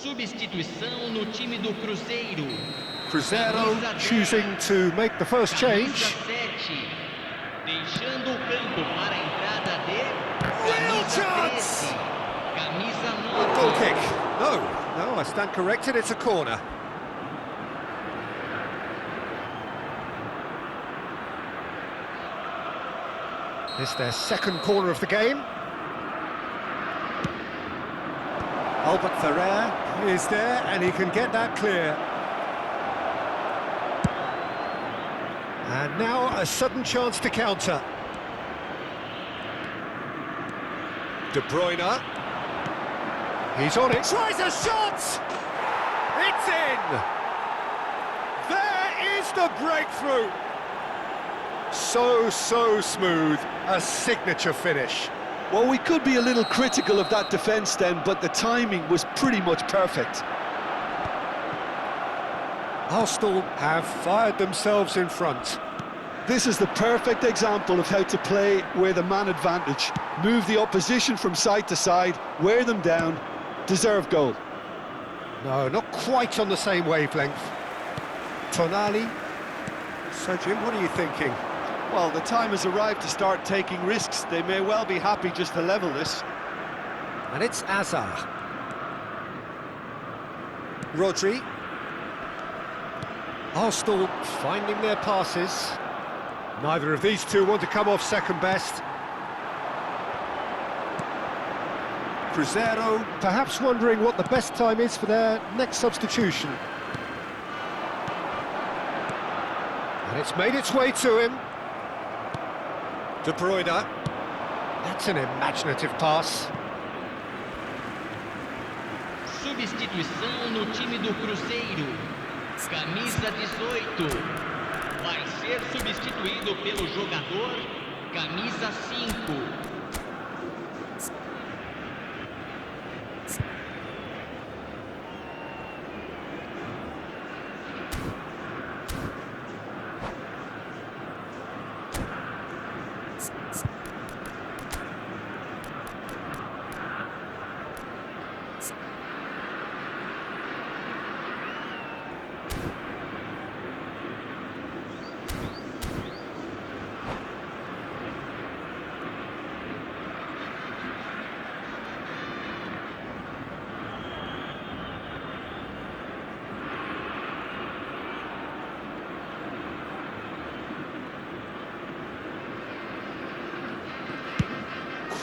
Substituição no time do Cruzeiro. Cruzeiro choosing to make the first change. Deixando o campo para a entrada de Real chance! Camisa 9. Goal kick. No, I stand corrected, it's a corner. This is their second corner of the game. Albert Ferrer is there, and he can get that clear. And now a sudden chance to counter. De Bruyne. He's on it. Tries a shot! It's in! There is the breakthrough! So smooth. A signature finish. Well, we could be a little critical of that defence then, but the timing was pretty much perfect. Arsenal have fired themselves in front. This is the perfect example of how to play with a man advantage. Move the opposition from side to side, wear them down, deserve goal. No, not quite on the same wavelength. Tonali. So, Jim, what are you thinking? Well, the time has arrived to start taking risks. They may well be happy just to level this. And it's Azar. Rodri. Arsenal finding their passes. Neither of these two want to come off second best. Cruzeiro perhaps wondering what the best time is for their next substitution. And it's made its way to him. De Bruyne. That's an imaginative pass. Substituição no time do Cruzeiro. Camisa 18. Vai ser substituído pelo jogador camisa 5.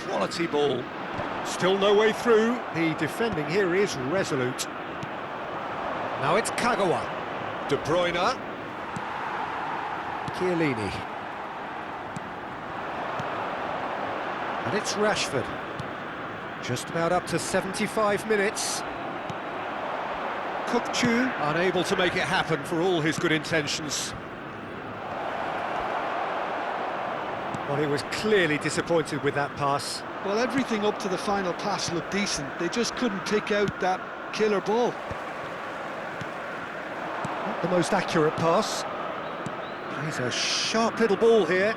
Quality ball. Still no way through. The defending here is resolute. Now it's Kagawa. De Bruyne. Chiellini. And it's Rashford. Just about up to 75 minutes. Kukçu unable to make it happen for all his good intentions. Well, he was clearly disappointed with that pass. Well, everything up to the final pass looked decent. They just couldn't pick out that killer ball. Not the most accurate pass. He's a sharp little ball here.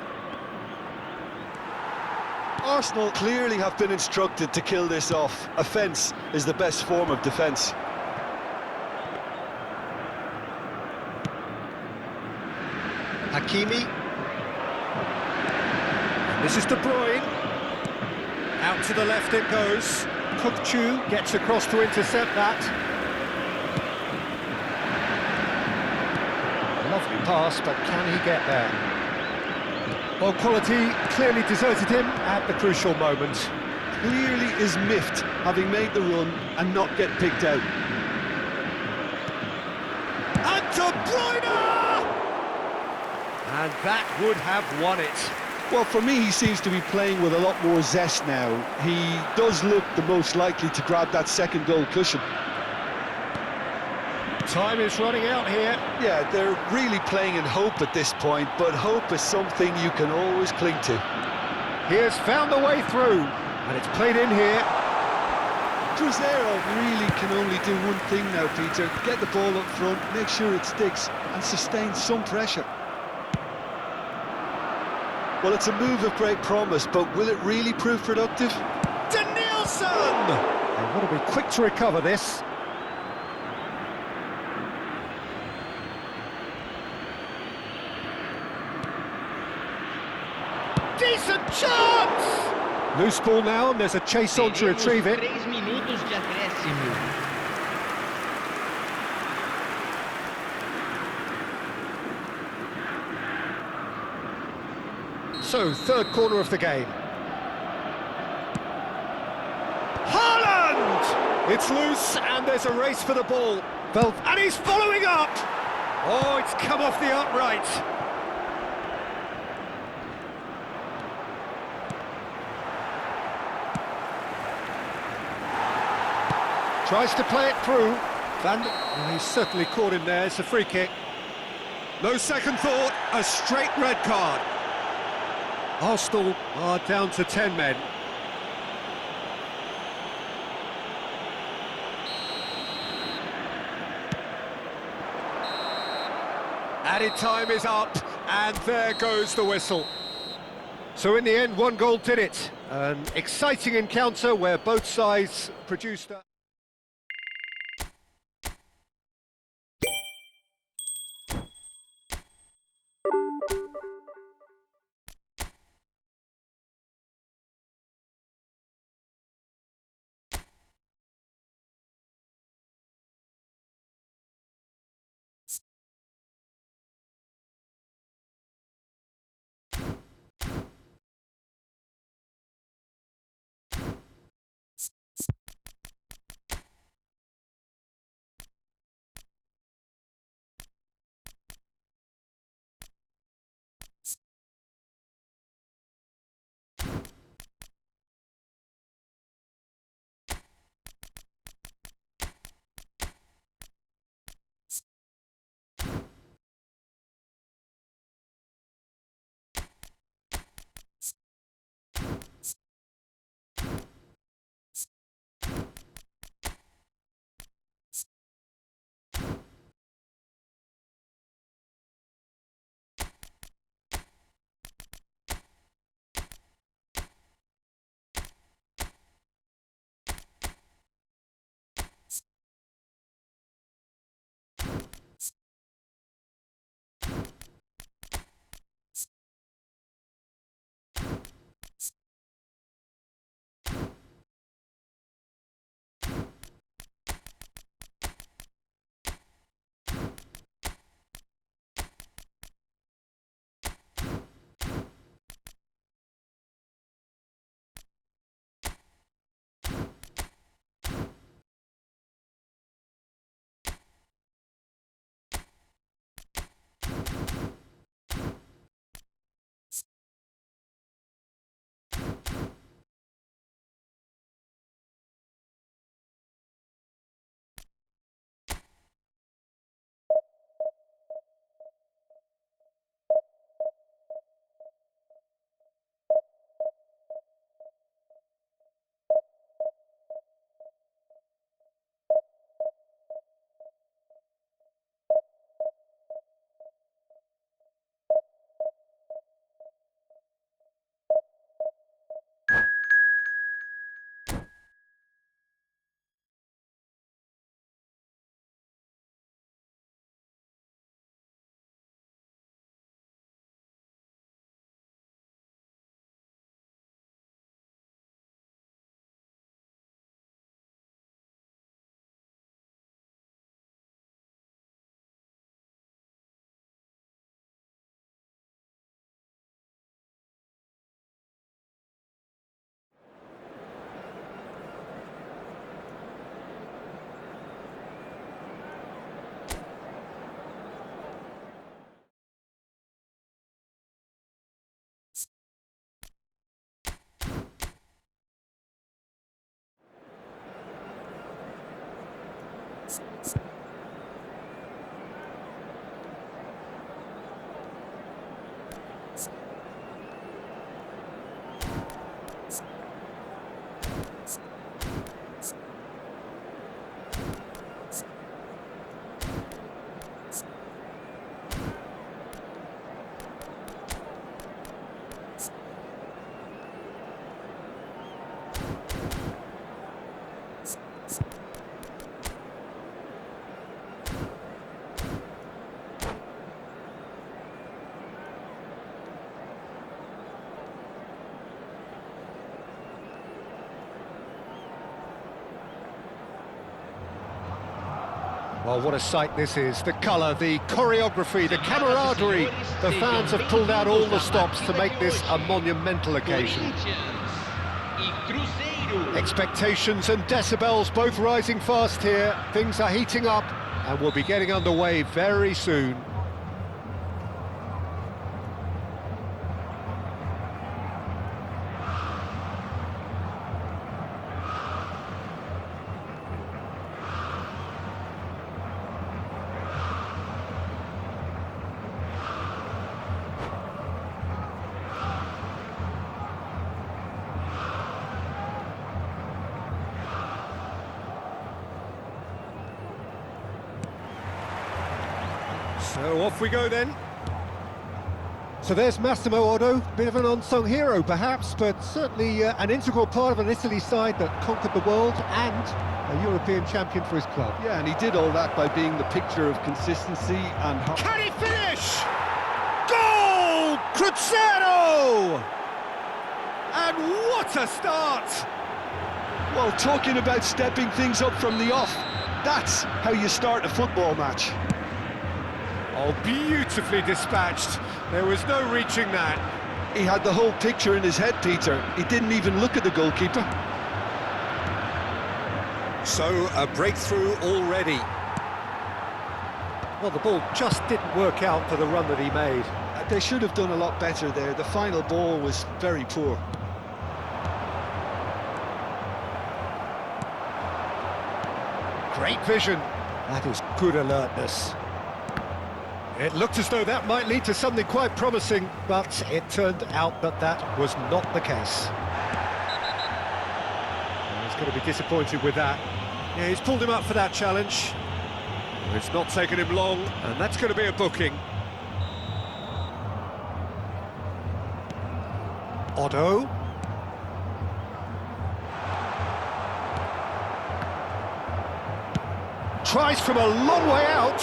Arsenal clearly have been instructed to kill this off. Offence is the best form of defence. Hakimi. This is De Bruyne. Out to the left it goes. Kukçu gets across to intercept that. Lovely pass, but can he get there? Well, quality clearly deserted him at the crucial moment. Clearly is miffed, having made the run and not get picked out. And De Bruyne! And that would have won it. Well, for me, he seems to be playing with a lot more zest now. He does look the most likely to grab that second goal cushion. Time is running out here. Yeah, they're really playing in hope at this point, but hope is something you can always cling to. He has found the way through, and it's played in here. Cruzeiro really can only do one thing now, Peter. Get the ball up front, make sure it sticks, and sustain some pressure. Well, it's a move of great promise, but will it really prove productive? Denilson! They've got to be quick to recover this. Decent chance! Loose ball now, and there's a chase on to Teremos retrieve it. 3 minutos de acréscimo. So, third corner of the game. Haaland! It's loose, and there's a race for the ball. And he's following up! Oh, it's come off the upright. Tries to play it through. Well, he's certainly caught him there. It's a free kick. No second thought, a straight red card. Arsenal are down to 10 men. Added time is up, and there goes the whistle. So in the end, one goal did it. An exciting encounter where both sides produced a... Well, what a sight this is. The colour, the choreography, the camaraderie. The fans have pulled out all the stops to make this a monumental occasion. Expectations and decibels both rising fast here. Things are heating up and we'll be getting underway very soon. So off we go then. So there's Massimo Otto, bit of an unsung hero perhaps, but certainly an integral part of an Italy side that conquered the world and a European champion for his club. Yeah, and he did all that by being the picture of consistency and... Can he finish? Goal! Cruzeiro! And what a start! Well, talking about stepping things up from the off, that's how you start a football match. Oh, beautifully dispatched. There was no reaching that. He had the whole picture in his head, Peter. He didn't even look at the goalkeeper. So, a breakthrough already. Well, the ball just didn't work out for the run that he made. They should have done a lot better there. The final ball was very poor. Great vision. That is good alertness. It looked as though that might lead to something quite promising, but it turned out that that was not the case. And he's going to be disappointed with that. Yeah, he's pulled him up for that challenge. It's not taken him long, and that's going to be a booking. Otto. Tries from a long way out.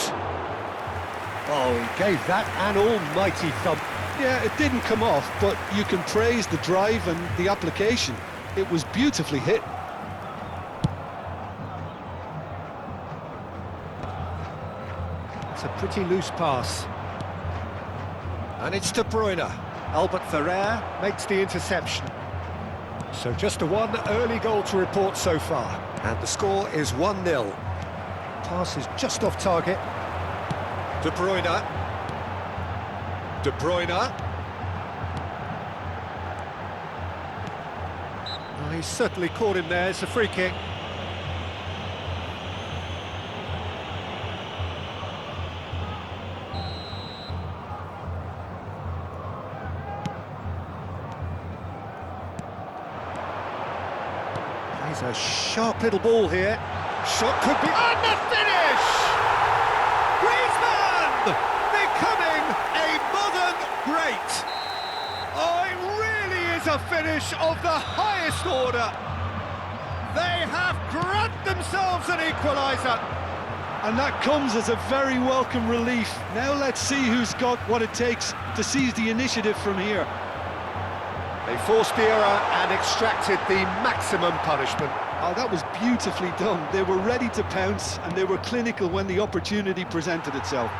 Oh, he gave that an almighty thump. Yeah, it didn't come off, but you can praise the drive and the application. It was beautifully hit. It's a pretty loose pass. And it's De Bruyne. Albert Ferrer makes the interception. So just a one early goal to report so far. And the score is 1-0. Pass is just off target. De Bruyne. De Bruyne. Oh, he's certainly caught him there. It's a free kick. Plays a sharp little ball here. Shot could be... And the finish! Griezmann! Becoming a modern great. Oh, it really is a finish of the highest order. They have grabbed themselves an equaliser. And that comes as a very welcome relief. Now let's see who's got what it takes to seize the initiative from here. They forced the error and extracted the maximum punishment. Oh, that was beautifully done. They were ready to pounce and they were clinical when the opportunity presented itself.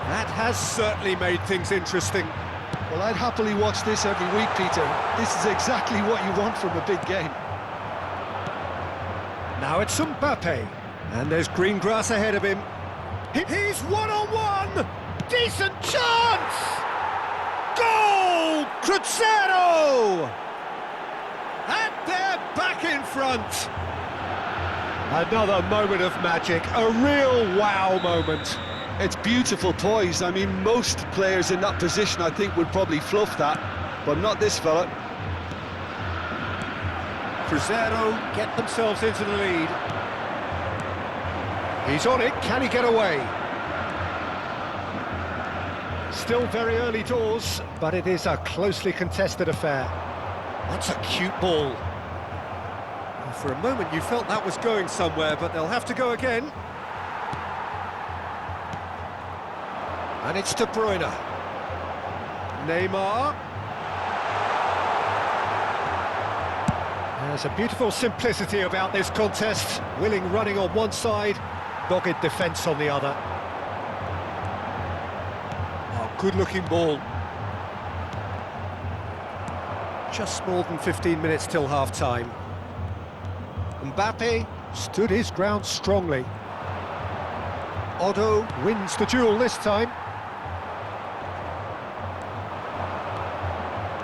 That has certainly made things interesting. Well, I'd happily watch this every week, Peter. This is exactly what you want from a big game. Now it's Mbappe, and there's green grass ahead of him. He's one-on-one! Decent chance! Goal! Cruzeiro! And they're back in front. Another moment of magic, a real wow moment. It's beautiful poise. I mean, most players in that position, I think, would probably fluff that, but not this fella. Cruzeiro get themselves into the lead. He's on it, can he get away? Still very early doors, but it is a closely contested affair. That's a cute ball. For a moment you felt that was going somewhere, but they'll have to go again. And it's De Bruyne. Neymar. There's a beautiful simplicity about this contest. Willing running on one side, dogged defence on the other. Oh, good-looking ball. Just more than 15 minutes till half-time. Mbappe stood his ground strongly. Otto wins the duel this time.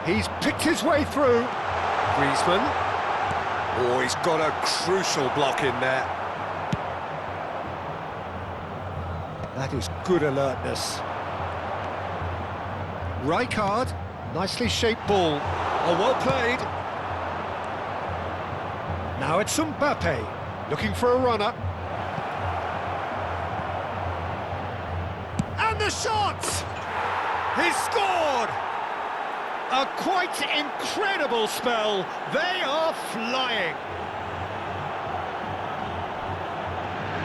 He's picked his way through. Griezmann. Oh, he's got a crucial block in there. That is good alertness. Rijkaard, nicely shaped ball. Oh, well played. Now it's Mbappe, looking for a runner. And the shot! He's scored! A quite incredible spell. They are flying.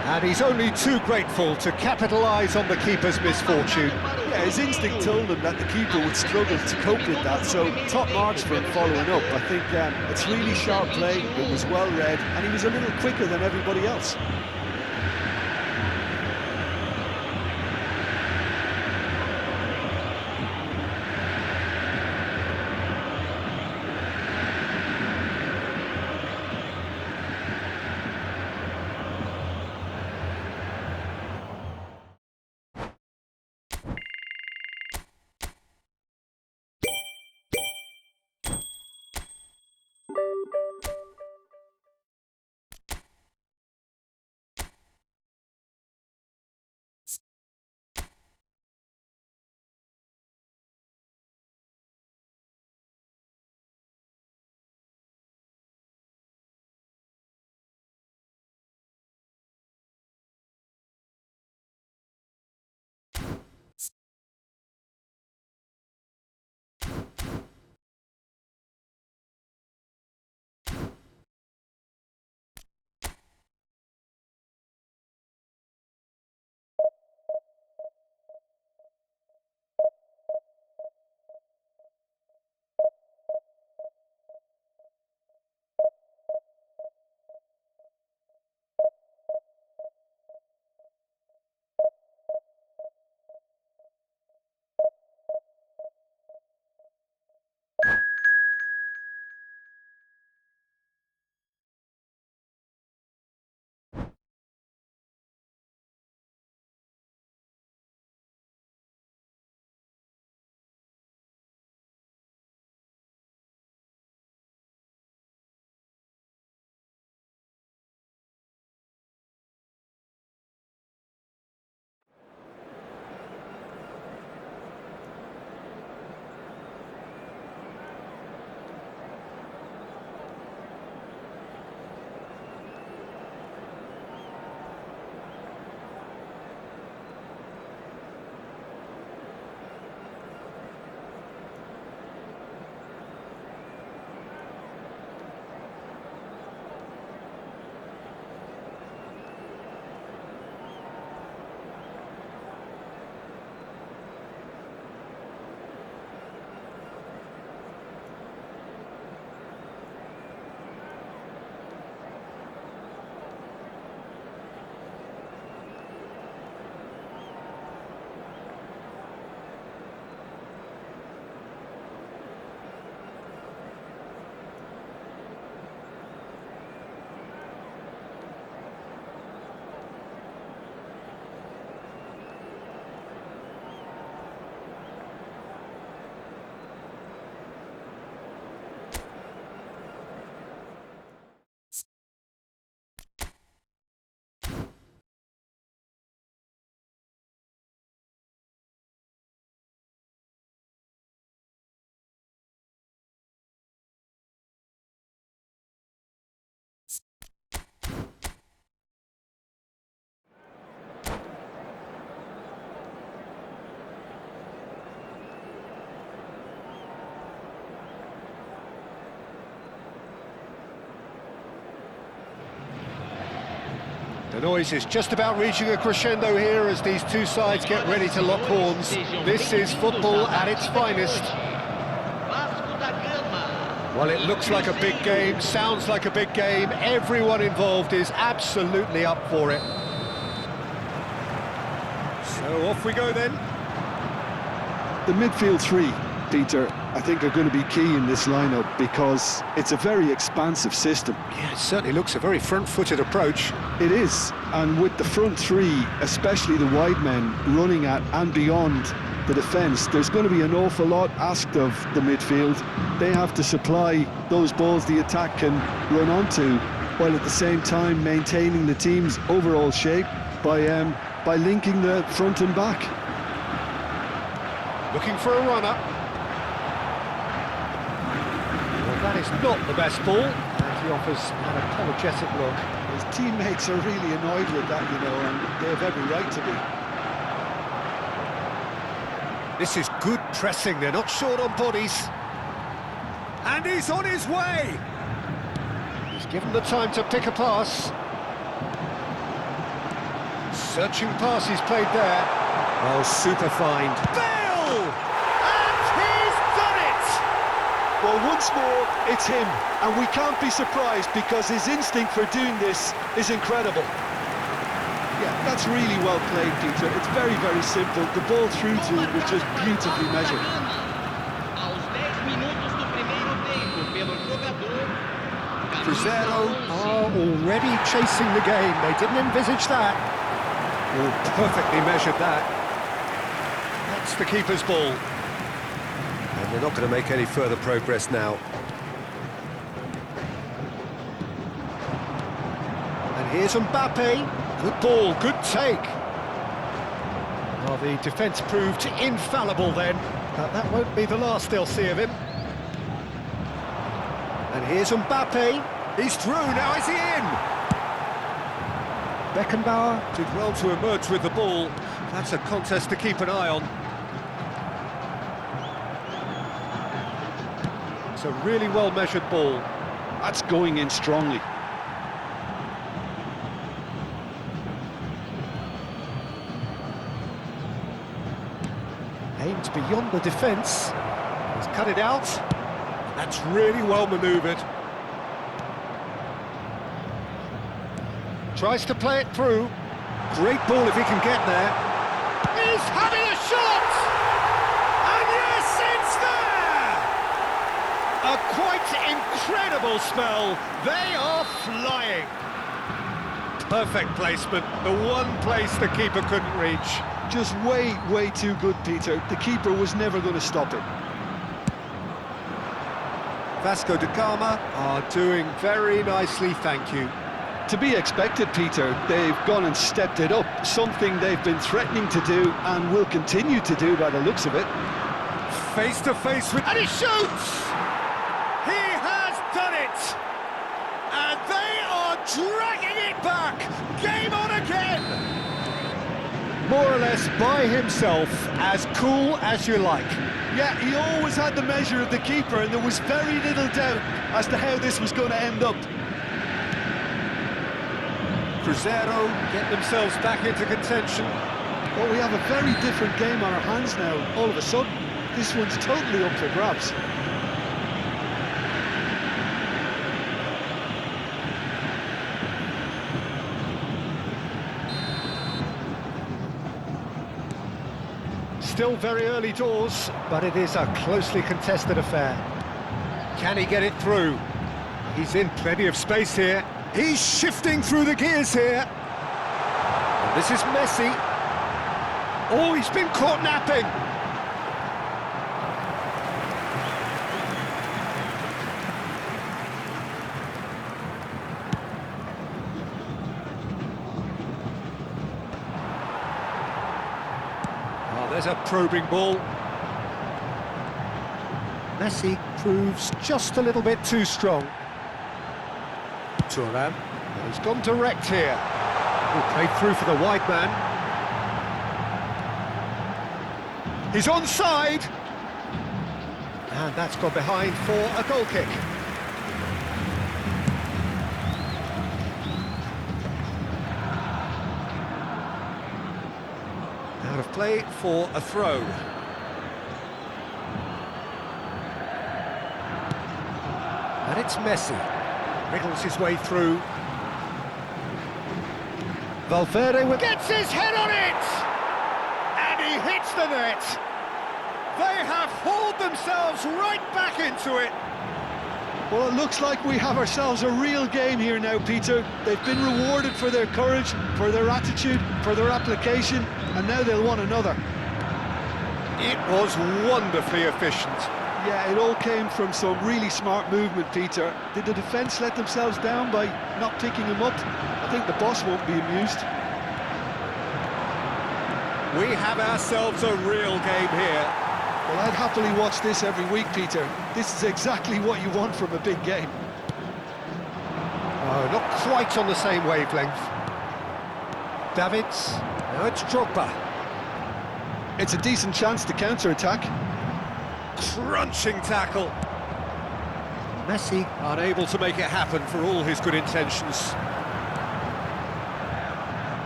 And he's only too grateful to capitalise on the keeper's misfortune. Yeah, his instinct told him that the keeper would struggle to cope with that, so top marks for him following up. I think it's really sharp play, it was well read, and he was a little quicker than everybody else. The noise is just about reaching a crescendo here as these two sides get ready to lock horns. This is football at its finest. Vasco da Gama. Well, it looks like a big game, sounds like a big game. Everyone involved is absolutely up for it. So off we go then. The midfield three, Peter, I think are going to be key in this lineup because it's a very expansive system. Yeah, it certainly looks a very front-footed approach. It is, and with the front three, especially the wide men, running at and beyond the defence, there's going to be an awful lot asked of the midfield. They have to supply those balls the attack can run onto, while at the same time maintaining the team's overall shape by linking the front and back. Looking for a runner. Well, that is not the best ball, and he offers an apologetic look. His teammates are really annoyed with that, you know, and they have every right to be. This is good pressing, they're not short on bodies. And he's on his way! He's given the time to pick a pass. Searching pass he's played there. Oh, super find. Bale! And he's done it! Well, once more, it's him, and we can't be surprised because his instinct for doing this is incredible. Yeah, that's really well played, Peter. It's very, very simple. The ball through to him was just beautifully measured. Aos 10 minutos do primeiro tempo, pelo jogador. Cruzeiro are already chasing the game. They didn't envisage that. Oh, perfectly measured that. That's the keeper's ball. And they're not going to make any further progress now. And here's Mbappe. Good ball, good take. Well, the defence proved infallible then, but that won't be the last they'll see of him. And here's Mbappe. He's through, now is he in? Beckenbauer did well to emerge with the ball. That's a contest to keep an eye on. It's a really well-measured ball. That's going in strongly. Aimed beyond the defence. He's cut it out. That's really well manoeuvred. Tries to play it through. Great ball if he can get there. He's having a shot! And yes, it's there! A quite incredible spell. They are flying. Perfect placement. The one place the keeper couldn't reach. Just way, way too good, Peter. The keeper was never going to stop it. Vasco da Gama are doing very nicely, thank you. To be expected, Peter. They've gone and stepped it up, something they've been threatening to do and will continue to do by the looks of it. Face to face with... And he shoots! He has done it! And they are dragging it back! Game on again! More or less by himself, as cool as you like. Yeah, he always had the measure of the keeper, and there was very little doubt as to how this was going to end up. Cruzeiro get themselves back into contention. Well, we have a very different game on our hands now. All of a sudden, this one's totally up for grabs. Still very early doors, but it is a closely contested affair. Can he get it through? He's in plenty of space here. He's shifting through the gears here. And this is Messi. Oh, he's been caught napping. Oh, there's a probing ball. Messi proves just a little bit too strong. Thuram, he's gone direct here. He played through for the wide man. He's onside. And that's gone behind for a goal kick. Out of play for a throw. it's Messi. Wriggles his way through. Valverde gets his head on it! And he hits the net! They have hauled themselves right back into it! Well, it looks like we have ourselves a real game here now, Peter. They've been rewarded for their courage, for their attitude, for their application, and now they'll want another. It was wonderfully efficient. Yeah, it all came from some really smart movement, Peter. Did the defence let themselves down by not picking him up? I think the boss won't be amused. We have ourselves a real game here. Well, I'd happily watch this every week, Peter. This is exactly what you want from a big game. Oh, not quite on the same wavelength. Davids, now it's Drogba. It's a decent chance to counter-attack. Crunching tackle. Messi unable to make it happen for all his good intentions.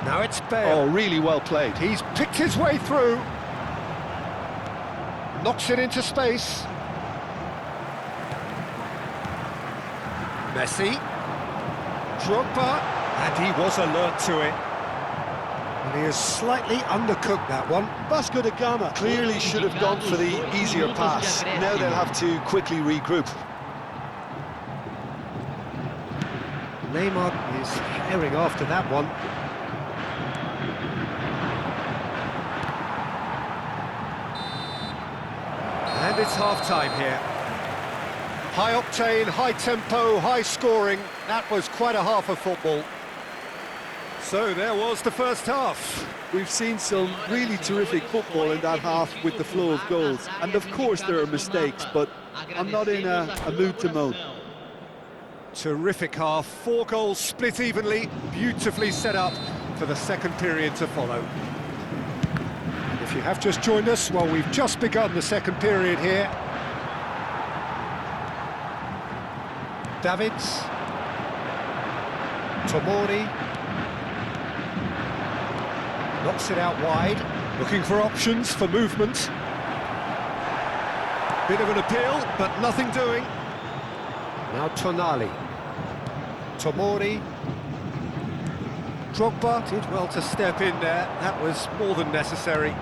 Now it's Bale. Oh, really well played. He's picked his way through. Knocks it into space. Messi. Drogba. And he was alert to it. And he has slightly undercooked that one. Vasco da Gama clearly should have gone for the easier pass. Now they'll have to quickly regroup. Neymar is herring after that one. And it's half-time here. High octane, high tempo, high scoring. That was quite a half of football. So there was the first half. We've seen some really terrific football in that half with the flow of goals. And of course there are mistakes, but I'm not in a mood to moan. Terrific half, 4 goals split evenly, beautifully set up for the second period to follow. If you have just joined us, well, we've just begun the second period here. Davids. Tomori. Knocks it out wide, looking for options for movement. Bit of an appeal, but nothing doing. Now Tonali. Tomori. Drogba did well to step in there, that was more than necessary.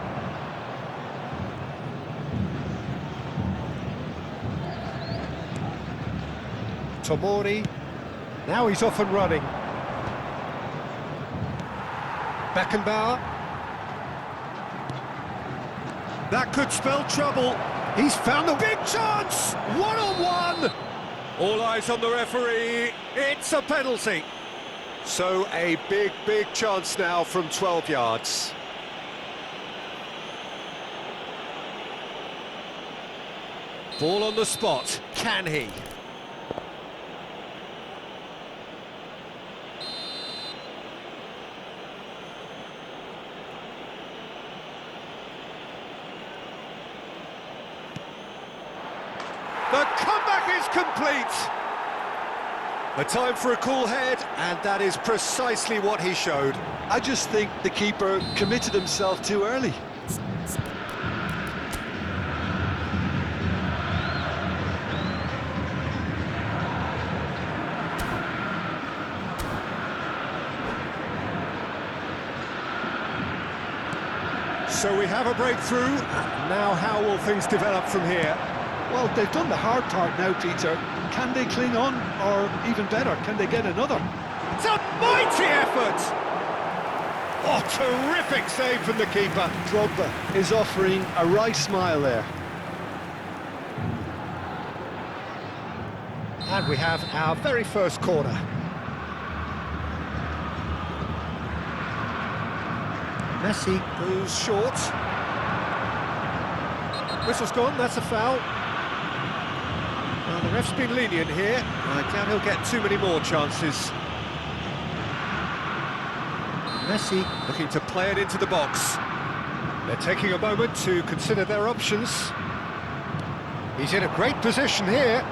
Tomori. Now he's off and running. Beckenbauer. That could spell trouble. He's found the big chance! One-on-one! All eyes on the referee. It's a penalty. So a big, big chance now from 12 yards. Ball on the spot. Can he? The comeback is complete! A time for a cool head, and that is precisely what he showed. I just think the keeper committed himself too early. So we have a breakthrough. Now how will things develop from here? Well, they've done the hard part now, Peter. Can they cling on, or even better, can they get another? It's a mighty effort! Oh, terrific save from the keeper. Drogba is offering a right smile there. And we have our very first corner. Messi goes short. Whistle's gone, that's a foul. Well, the ref's been lenient here. I doubt he'll get too many more chances. Messi looking to play it into the box. They're taking a moment to consider their options. He's in a great position here.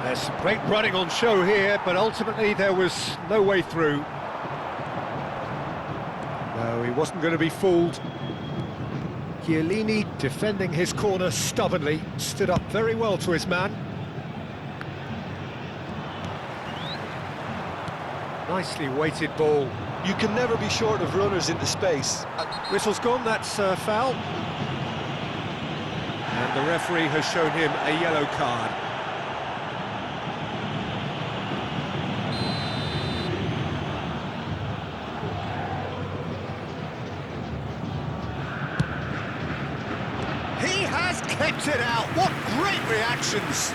There's some great running on show here, but ultimately there was no way through. No, he wasn't going to be fooled. Chiellini defending his corner stubbornly, stood up very well to his man. Nicely weighted ball. You can never be short of runners into space. Whistle's gone, that's foul. And the referee has shown him a yellow card. He has kept it out. What great reactions!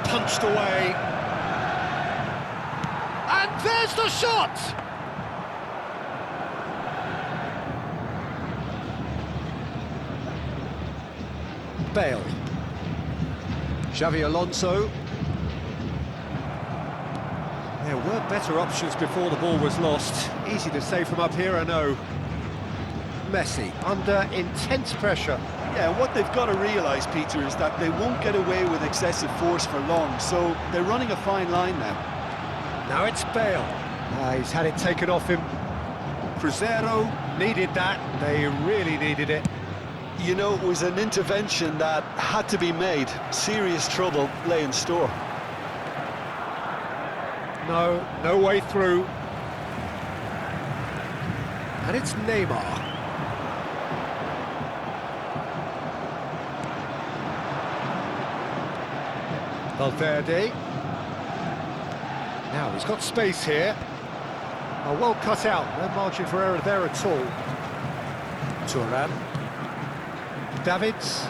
Punched away. And there's the shot! Bale. Xavi Alonso. There were better options before the ball was lost. Easy to say from up here, I know. Messi, under intense pressure. Yeah, what they've got to realise, Peter, is that they won't get away with excessive force for long, so they're running a fine line now. Now it's Bale. He's had it taken off him. Cruzeiro needed that. They really needed it. You know, it was an intervention that had to be made. Serious trouble lay in store. No way through. And it's Neymar. Valverde. Now he's got space here. Oh, well cut out, no margin for error there at all. Thuram. Davids.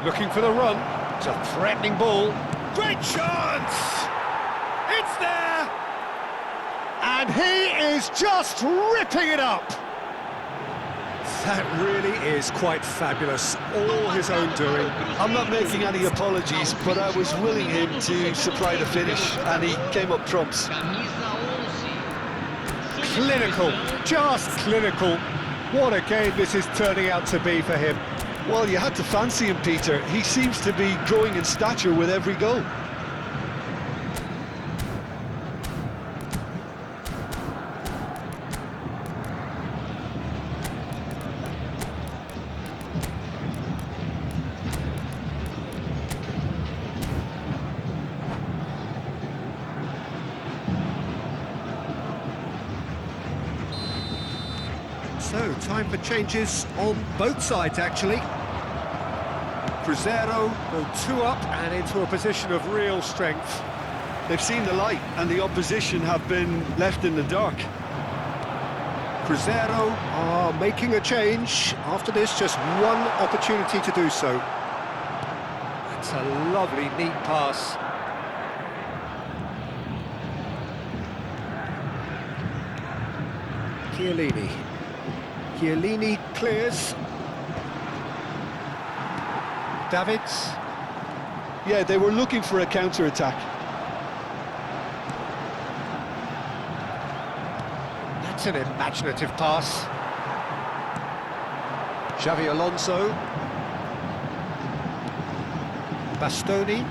Looking for the run. It's a threatening ball. Great chance! It's there! And he is just ripping it up! That really is quite fabulous, all his own doing. I'm not making any apologies, but I was willing him to supply the finish, and he came up trumps. Clinical, just clinical. What a game this is turning out to be for him. Well, you had to fancy him, Peter. He seems to be growing in stature with every goal. So, time for changes on both sides, actually. Cruzeiro go 2 up and into a position of real strength. They've seen the light, and the opposition have been left in the dark. Cruzeiro are making a change. After this, just one opportunity to do so. That's a lovely, neat pass. Chiellini. Chiellini clears. Davids. Yeah, they were looking for a counter-attack. That's an imaginative pass. Xavi Alonso. Bastoni.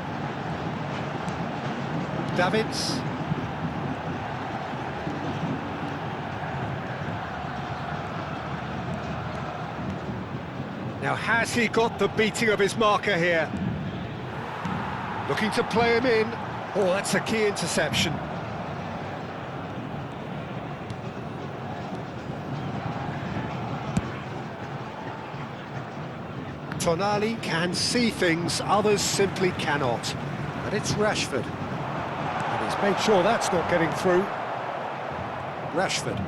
Davids. Now, has he got the beating of his marker here? Looking to play him in. Oh, that's a key interception. Tonali can see things others simply cannot. And it's Rashford. And he's made sure that's not getting through. Rashford.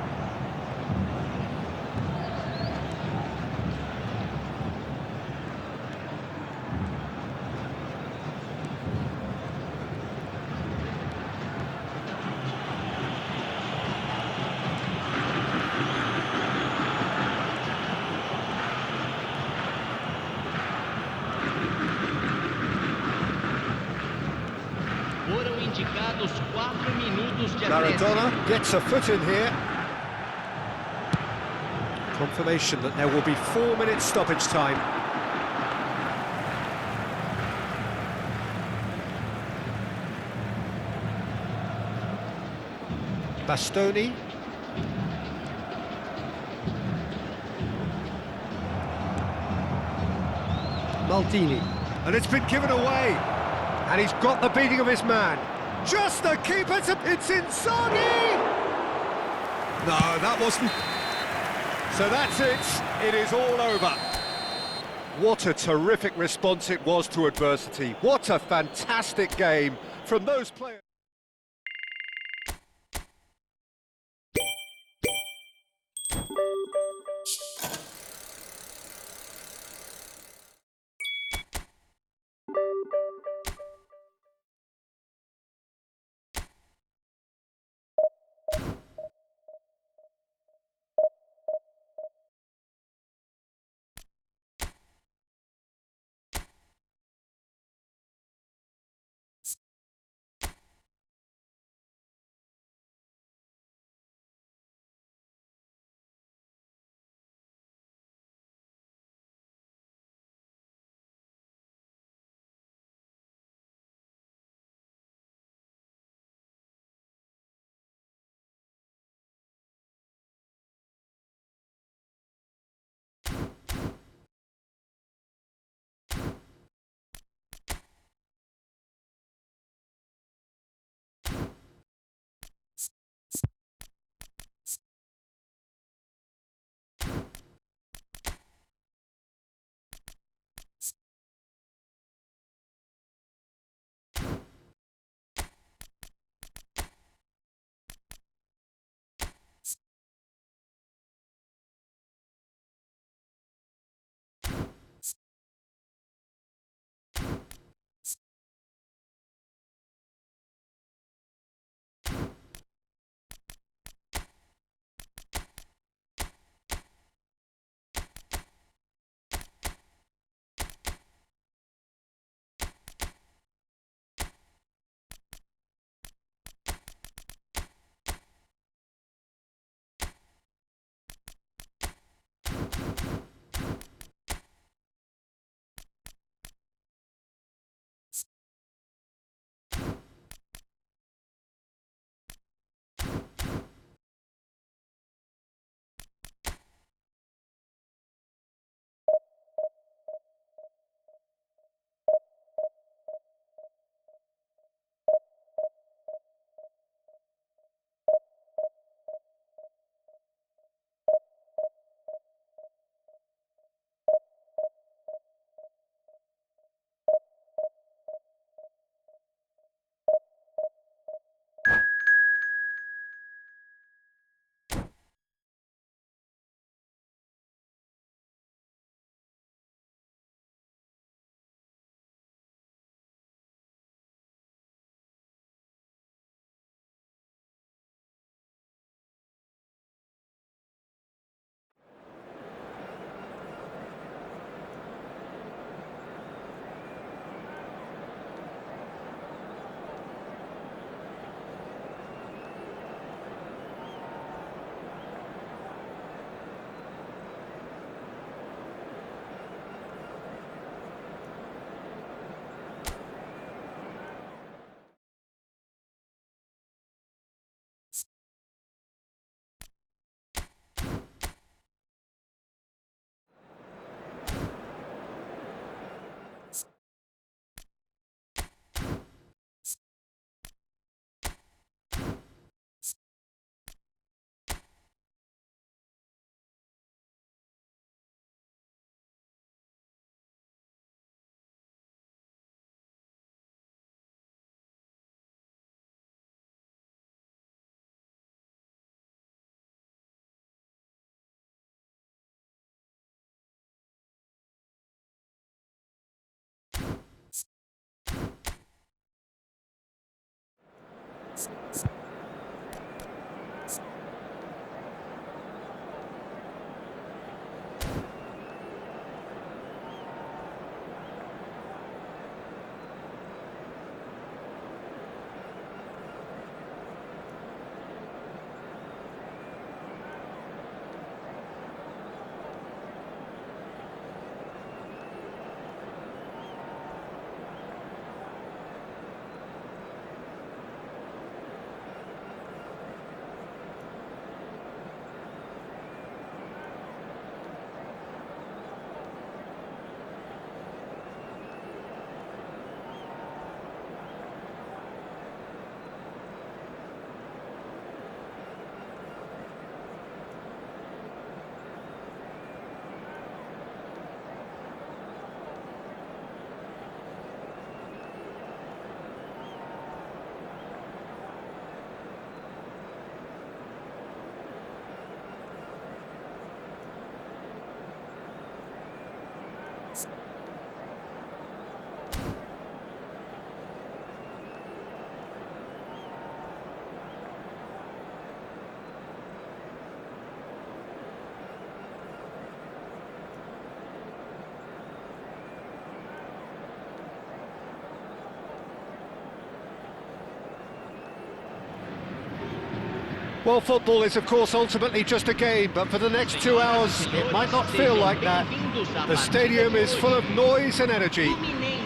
Foram indicados 4 minutos de acréscimo. Maradona gets a foot in here. Confirmation that there will be 4 minutes stoppage time. Bastoni. Maldini. And it's been given away. And he's got the beating of his man. Just the keeper it's Inzaghi! No, that wasn't... So that's it. It is all over. What a terrific response it was to adversity. What a fantastic game from those players. Well, football is, of course, ultimately just a game, but for the next 2 hours, it might not feel like that. The stadium is full of noise and energy.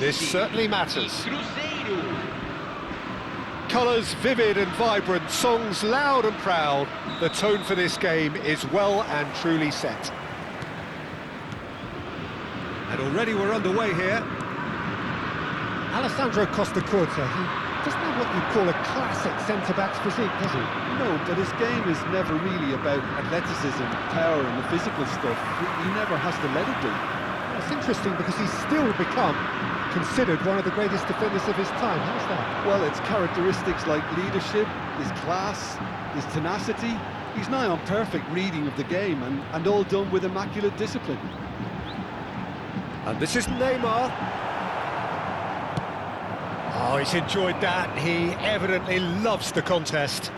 This certainly matters. Colours vivid and vibrant, songs loud and proud. The tone for this game is well and truly set. And already we're underway here. Alessandro Costacurta, he doesn't have what you'd call a classic centre-back's physique, does he? No, but his game is never really about athleticism, power and the physical stuff. He never has to let it be. It's interesting because he's still become considered one of the greatest defenders of his time. How's that? Well, it's characteristics like leadership, his class, his tenacity. He's nigh on perfect reading of the game and all done with immaculate discipline. And this is Neymar. Oh, he's enjoyed that. He evidently loves the contest.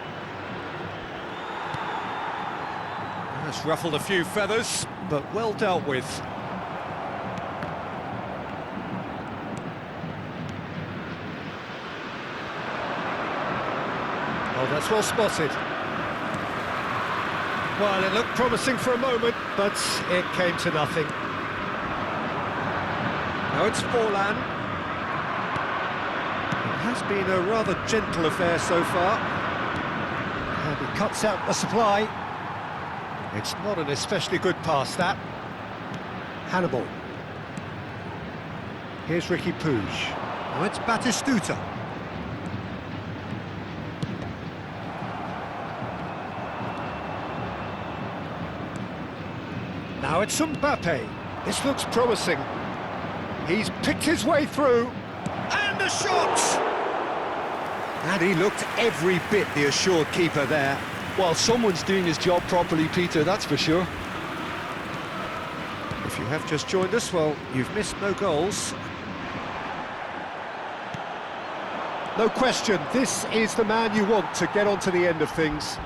That's ruffled a few feathers, but well dealt with. Oh, that's well spotted. Well, it looked promising for a moment, but it came to nothing. Now it's Forlan. It has been a rather gentle affair so far. And he cuts out the supply. It's not an especially good pass, that. Hannibal. Here's Riqui Puig. Now it's Batistuta. Now it's Mbappe. This looks promising. He's picked his way through. And the shot! And he looked every bit the assured keeper there. Well, someone's doing his job properly, Peter, that's for sure. If you have just joined us, well, you've missed no goals. No question, this is the man you want to get onto the end of things.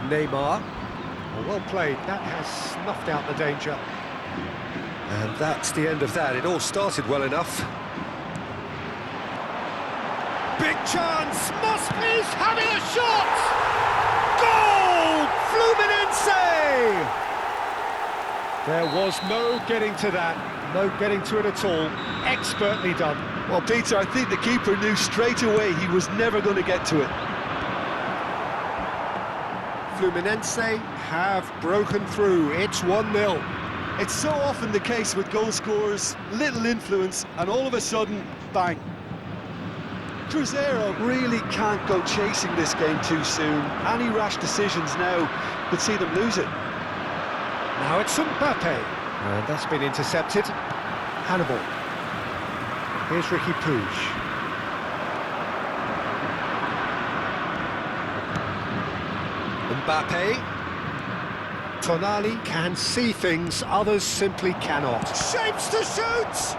Neymar. Well played, that has snuffed out the danger. And that's the end of that. It all started well enough. Big chance! Moss-Peace having a shot! Goal! Fluminense! There was no getting to that. No getting to it at all. Expertly done. Well, Peter, I think the keeper knew straight away he was never going to get to it. Fluminense have broken through. It's 1-0. It's so often the case with goal scorers, little influence, and all of a sudden, bang. Cruzeiro really can't go chasing this game too soon. Any rash decisions now could see them lose it. Now it's Mbappe. And that's been intercepted. Hannibal. Here's Riqui Puig. Mbappe. Tonali can see things others simply cannot. Shapes to shoot!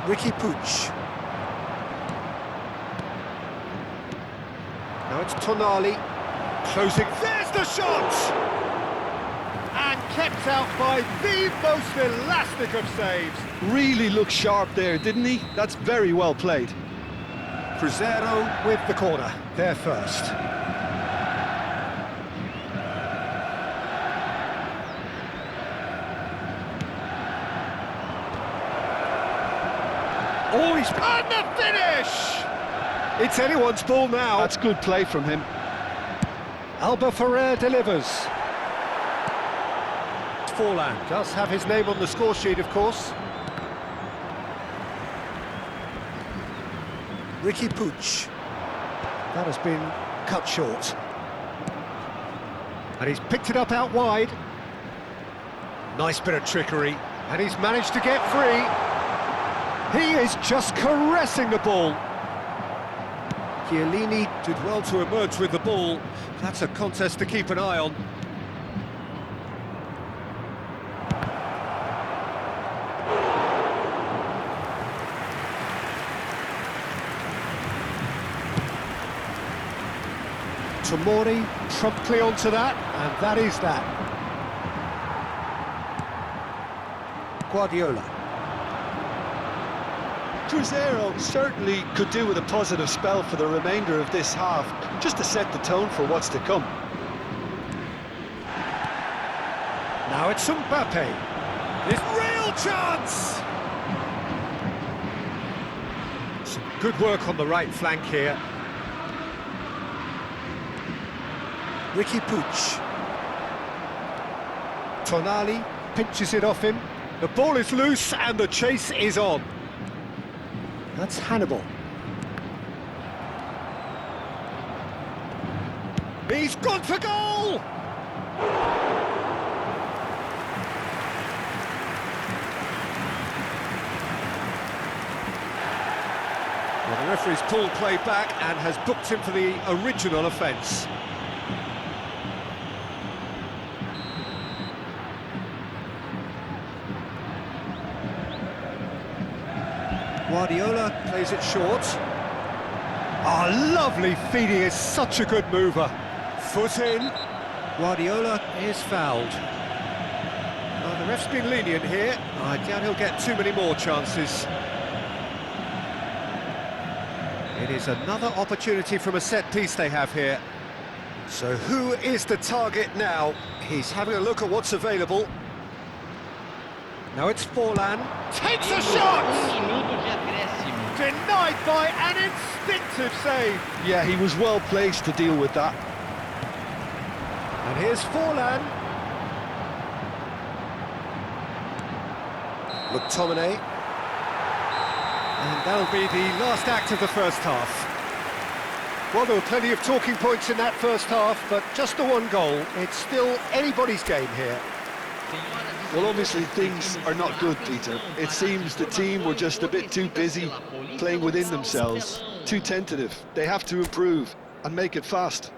Riqui Puig. Now it's Tonali. Closing. There's the shot! And kept out by the most elastic of saves. Really looked sharp there, didn't he? That's very well played. Cruzeiro with the corner. They're first. Oh, he's... And the finish! It's anyone's ball now. That's good play from him. Alba Ferrer delivers. Forlan does have his name on the score sheet, of course. Riqui Puig. That has been cut short. And he's picked it up out wide. Nice bit of trickery. And he's managed to get free. He is just caressing the ball. Chiellini did well to emerge with the ball. That's a contest to keep an eye on. Tomori promptly onto that, and that is that. Guardiola. Cruzeiro certainly could do with a positive spell for the remainder of this half, just to set the tone for what's to come. Now it's Mbappe. This real chance! Some good work on the right flank here. Ricky Puig. Tonali pinches it off him. The ball is loose and the chase is on. That's Hannibal. He's gone for goal! Well, the referee's pulled play back and has booked him for the original offence. Guardiola plays it short. Oh, lovely feeding, is such a good mover. Foot in. Guardiola is fouled. Well, the ref's been lenient here. I doubt he'll get too many more chances. It is another opportunity from a set piece they have here. So who is the target now? He's having a look at what's available. Now it's Forlan. Takes a shot! Minuto de acréscimo. Denied by an instinctive save. Yeah, he was well placed to deal with that. And here's Forlan. McTominay. And that'll be the last act of the first half. Well, there were plenty of talking points in that first half, but just the one goal. It's still anybody's game here. Well, obviously things are not good, Peter. It seems the team were just a bit too busy playing within themselves, too tentative. They have to improve and make it fast.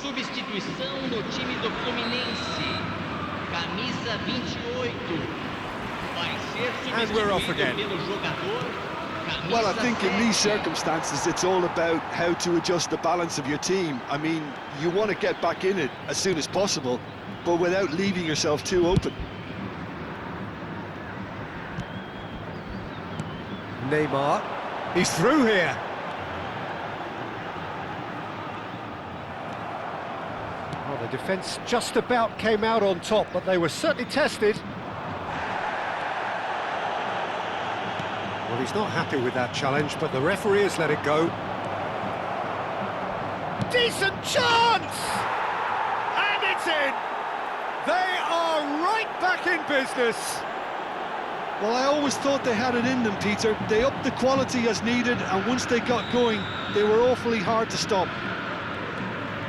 Substituição no time do Fluminense. Camisa 28. Vai ser And we're off again. substituído pelo jogador. Well, I Camisa think in these 7. circumstances, it's all about how to adjust the balance of your team. I mean, you want to get back in it as soon as possible, but without leaving yourself too open. Neymar. He's through here. Well, the defence just about came out on top, but they were certainly tested. Well, he's not happy with that challenge, but the referee has let it go. Decent chance! And it's in! They are right back in business. Well, I always thought they had it in them, Peter. They upped the quality as needed, and once they got going, they were awfully hard to stop.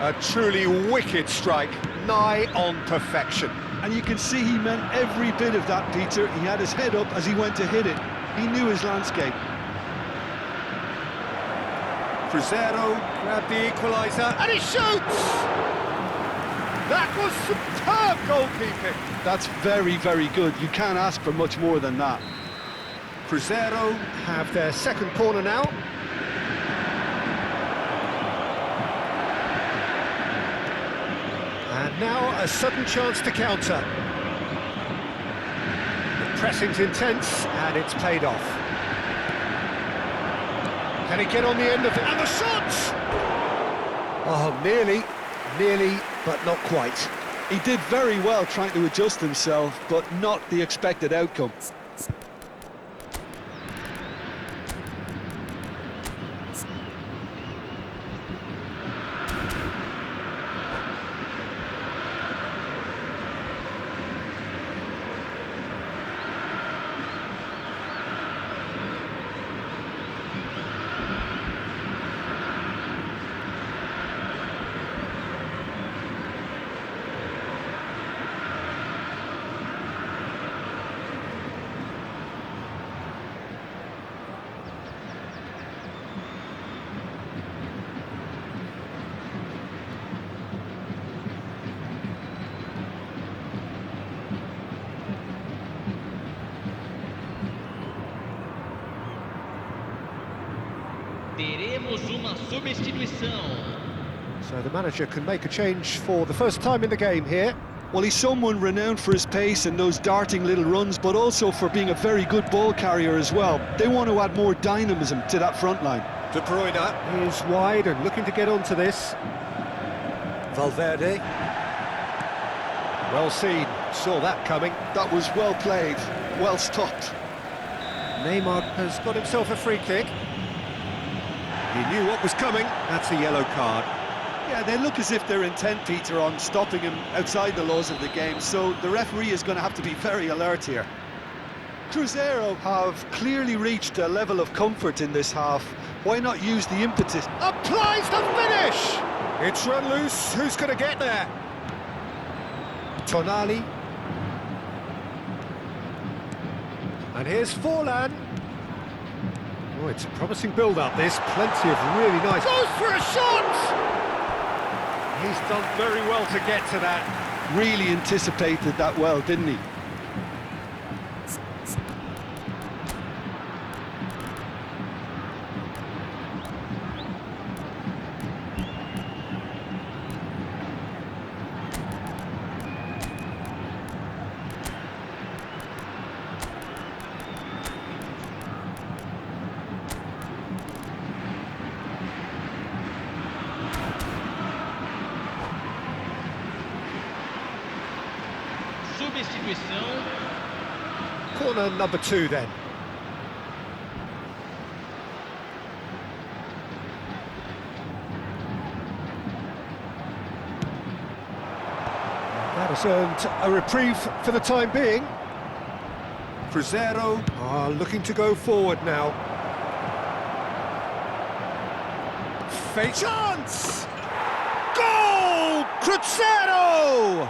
A truly wicked strike, nigh on perfection. And you can see he meant every bit of that, Peter. He had his head up as he went to hit it. He knew his landscape. Cruzeiro grabbed the equaliser, and he shoots! That was superb goalkeeping. That's very, very good. You can't ask for much more than that. Cruzeiro have their second corner now. And now a sudden chance to counter. The pressing's intense, and it's paid off. Can he get on the end of it? And the shot! Oh, nearly, but not quite. He did very well trying to adjust himself, but not the expected outcome. teremos uma substituição. So the manager can make a change for the first time in the game here. Well, he's someone renowned for his pace and those darting little runs, but also for being a very good ball carrier as well. They want to add more dynamism to that front line. De Bruyne Is wide and looking to get onto this. Valverde. Well seen, saw that coming. That was well played, well stopped. Neymar has got himself a free kick. He knew what was coming, that's a yellow card. Yeah, they look as if they're intent, Peter, on stopping him outside the laws of the game, so the referee is going to have to be very alert here. Cruzeiro have clearly reached a level of comfort in this half. Why not use the impetus? Applies the finish! It's run loose, who's going to get there? Tonali. And here's Forlan. Oh, it's a promising build-up, this. Plenty of really nice... Goes for a shot! He's done very well to get to that. Really anticipated that well, didn't he? Substituição. Corner number 2 then. That has earned a reprieve for the time being. Cruzeiro are looking to go forward now. Fake chance! Goal! Cruzeiro!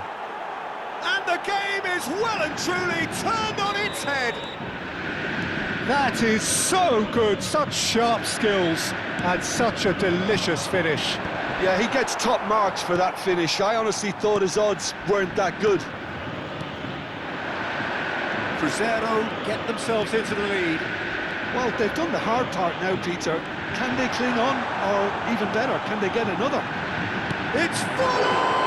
And the game is well and truly turned on its head. That is so good, such sharp skills and such a delicious finish. Yeah, he gets top marks for that finish. I honestly thought his odds weren't that good. Cruzeiro get themselves into the lead. Well, they've done the hard part now, Peter. Can they cling on, or even better, can they get another? It's full on!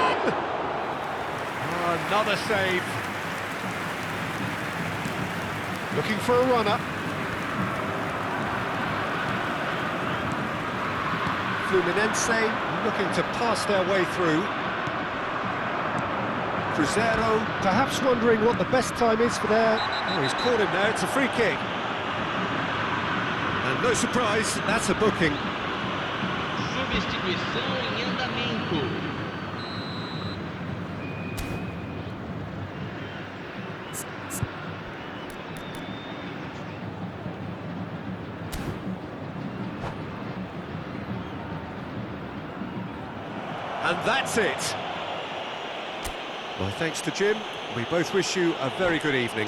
Another save. Looking for a runner. Fluminense looking to pass their way through. Cruzeiro Perhaps wondering what the best time is for their... Oh, he's caught him there, it's a free kick. And no surprise, that's a booking. Substituição em andamento. And that's it. My thanks to Jim. We both wish you a very good evening.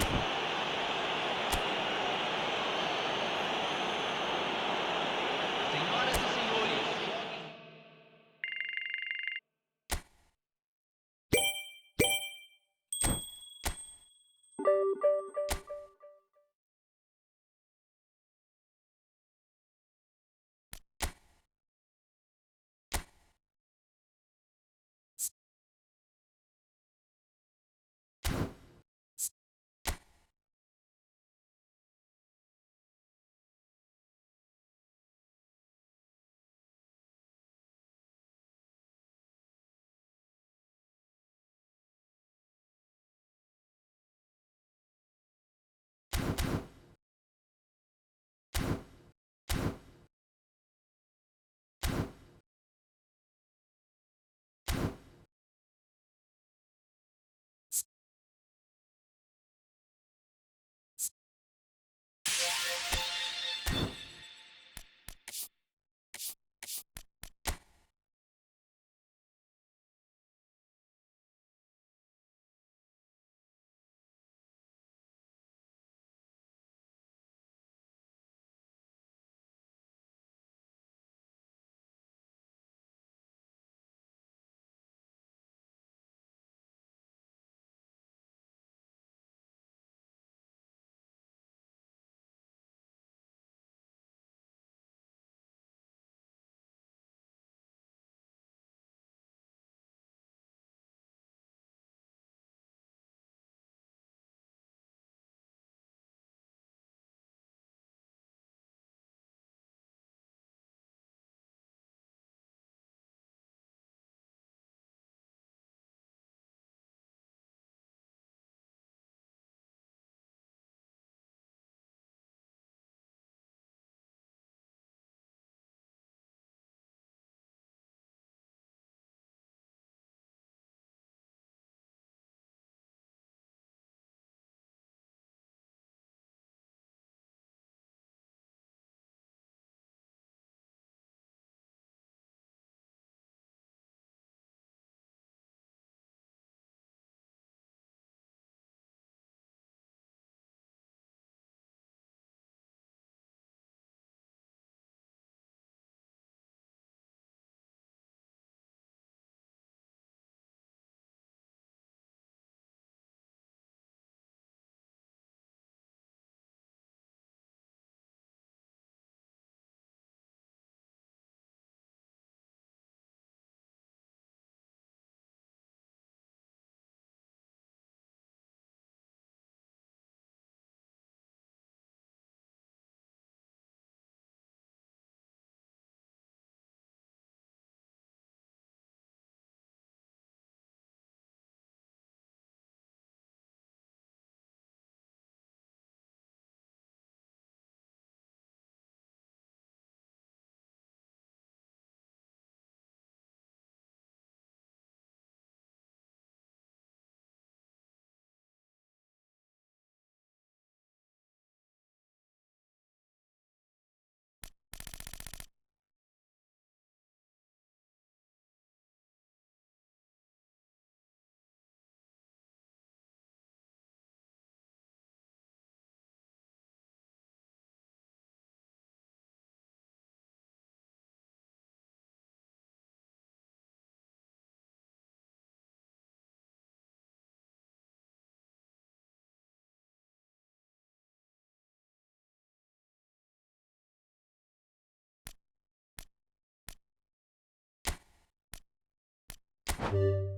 it.